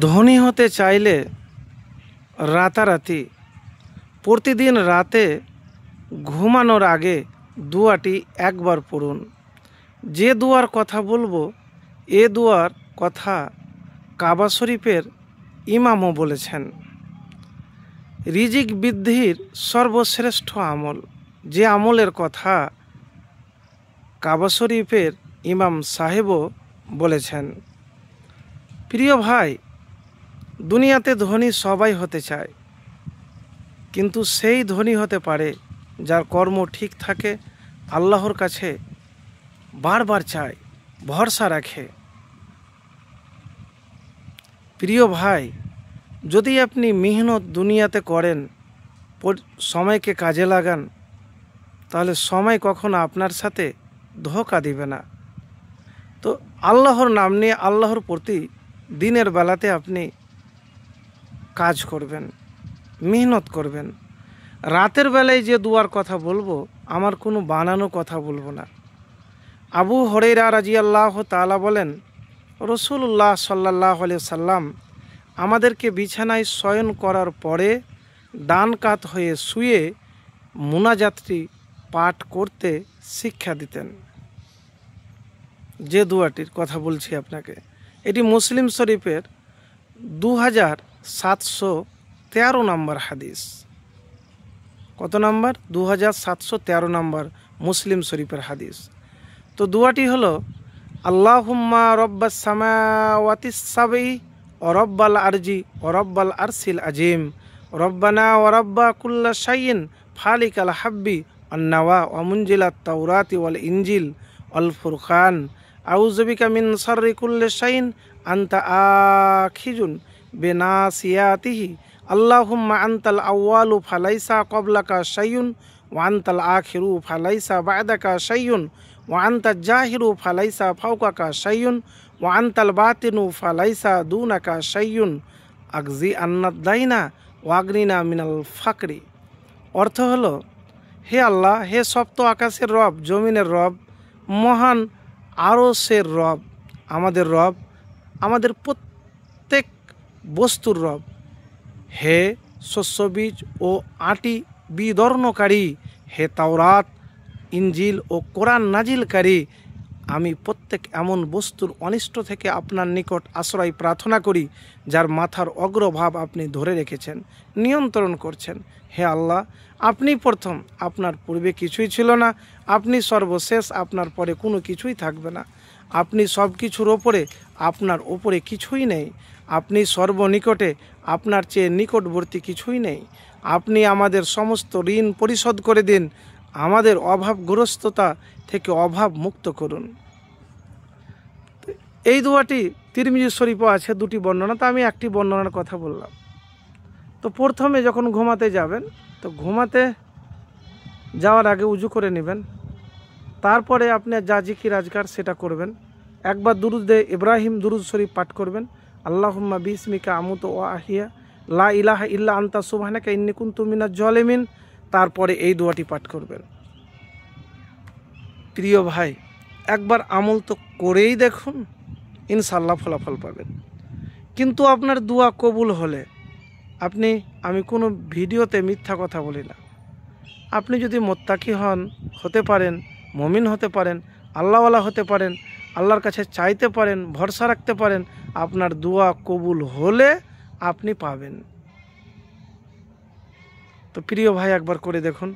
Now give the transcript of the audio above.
ধনী হতে চাইলে রাতারাতি প্রতিদিন রাতে ঘুমানোর আগে দোয়াটি একবার পড়ুন। যে দোয়ার কথা বলবো এ দোয়ার কথা কাবা শরীফের ইমামও বলেছেন। রিজিক বৃদ্ধির সর্বশ্রেষ্ঠ আমল, যে আমলের কথা কাবা শরীফের ইমাম সাহেবও বলেছেন। প্রিয় ভাই, দুনিয়াতে ধনী সবাই হতে চায়, কিন্তু সেই ধনী হতে পারে যার কর্ম ঠিক থাকে, আল্লাহর কাছে বারবার চায়, ভরসা রাখে। প্রিয় ভাই, যদি আপনি মেহনত দুনিয়াতে করেন, সময়কে কাজে লাগান, তাহলে সময় কখনো আপনার সাথে ধোঁকা দিবে না। তো আল্লাহর নাম নিয়ে আল্লাহর প্রতি দিনের বেলাতে আপনি কাজ করবেন, মেহনত করবেন। রাতের বেলায় যে দুয়ার কথা বলবো আমার কোনো বানানো কথা বলবো না। আবু হুরায়রা রাদিয়াল্লাহু তাআলা বলেন, রাসূলুল্লাহ সাল্লাল্লাহু আলাইহি সাল্লাম আমাদেরকে বিছানায় শয়ন করার পরে ডান কাত হয়ে শুয়ে মুনাজাতটি পাঠ করতে শিক্ষা দিতেন। যে দুয়াটির কথা বলছি আপনাকে, এটি মুসলিম শরীফের 2713 নম্বর হাদিস। কত নম্বর? 2713 নম্বর মুসলিম শরীফের হাদিস। তো দুয়াটি হলো, আল্লাহুম্মা রব্বাস সামাওয়াতিস সাবঈ ওয়া রব্বাল আরজি ওয়া রব্বাল আরশিল আজিম রব্বানা ওয়া রব্বা কুল্লি শাইইন ফালিকাল হাব্বি ওয়ান নাওয়া ওয়া মুনজিলাত তাওরাতি ওয়াল ইনজিল ওয়াল ফুরকান আউযু বিকা মিন শাররি কুল্লি শাইইন আনতা আখিজুন বিনাসিয়াতিহি আল্লাহুম্মা আনতাল আউয়ালু ফালাইসা ক্বাবলাকা শাইউন ওয়া আনতাল আখিরু ফালাইসা বা'দাকা শাইউন ওয়া আনতাল জাহিরু ফালাইসা ফাওকাকা শাইউন ওয়া আনতাল বাতিনু ফালাইসা দুনাকা শাইউন আগজি আন্নাদ দাইনা ওয়া আগনিনা মিনাল ফাকরি। অর্থ হলো, হে আল্লাহ, হে সপ্ত আকাশের রব, জমিনের রব, মহান আরশের রব, আমাদের রব, আমাদের প্রত্যেক বস্তুর রব, হে শস্যবীজ ও আটি বিদর্ণকারী, হে তাওরাত, ইনজিল ও কোরআন নাজিলকারী, আমি প্রত্যেক এমন বস্তুর অনিষ্ট থেকে আপনার নিকট আশ্রয় প্রার্থনা করি যার মাথার অগ্রভাব আপনি ধরে রেখেছেন, নিয়ন্ত্রণ করছেন। হে আল্লাহ, আপনি প্রথম, আপনার পূর্বে কিছুই ছিল না, আপনি সর্বশেষ, আপনার পরে কোনো কিছুই থাকবে না। আপনি সব কিছুর ওপরে, আপনার ওপরে কিছুই নেই। আপনি সর্বনিকটে, আপনার চেয়ে নিকটবর্তী কিছুই নেই। আপনি আমাদের সমস্ত ঋণ পরিশোধ করে দিন, আমাদের অভাবগ্রস্ততা থেকে অভাব মুক্ত করুন। এই দোয়াটি তিরমিজি শরীফও আছে দুটি বর্ণনা, তো আমি একটি বর্ণনার কথা বললাম। তো প্রথমে যখন ঘুমাতে যাবেন, তো ঘুমাতে যাওয়ার আগে উজু করে নেবেন, তারপরে আপনি যা জিকির আজকার সেটা করবেন। একবার দুরুদে ইব্রাহিম দুরুদ শরীফ পাঠ করবেন, আল্লাহুম্মা বিসমিকা আমুতু ওয়া আহিয়া লা ইলাহা ইল্লা আনতা সুবহানাকা ইন্নী কুনতু মিনাজ জালিমিন। তারপরে এই দোয়াটি পাঠ করবেন। প্রিয় ভাই, একবার আমল তো করেই দেখুন, ইনশাল্লাহ ফলাফল পাবেন। কিন্তু আপনার দোয়া কবুল হলে, আমি কোনো ভিডিওতে মিথ্যা কথা বলি না, আপনি যদি মোত্তাকি হন, হতে পারেন, মুমিন হতে পারেন, আল্লাহওয়ালা হতে পারেন, আল্লাহর কাছে চাইতে পারেন, ভরসা রাখতে পারেন, আপনার দোয়া কবুল হলে আপনি পাবেন। তো প্রিয় ভাই, একবার করে দেখুন।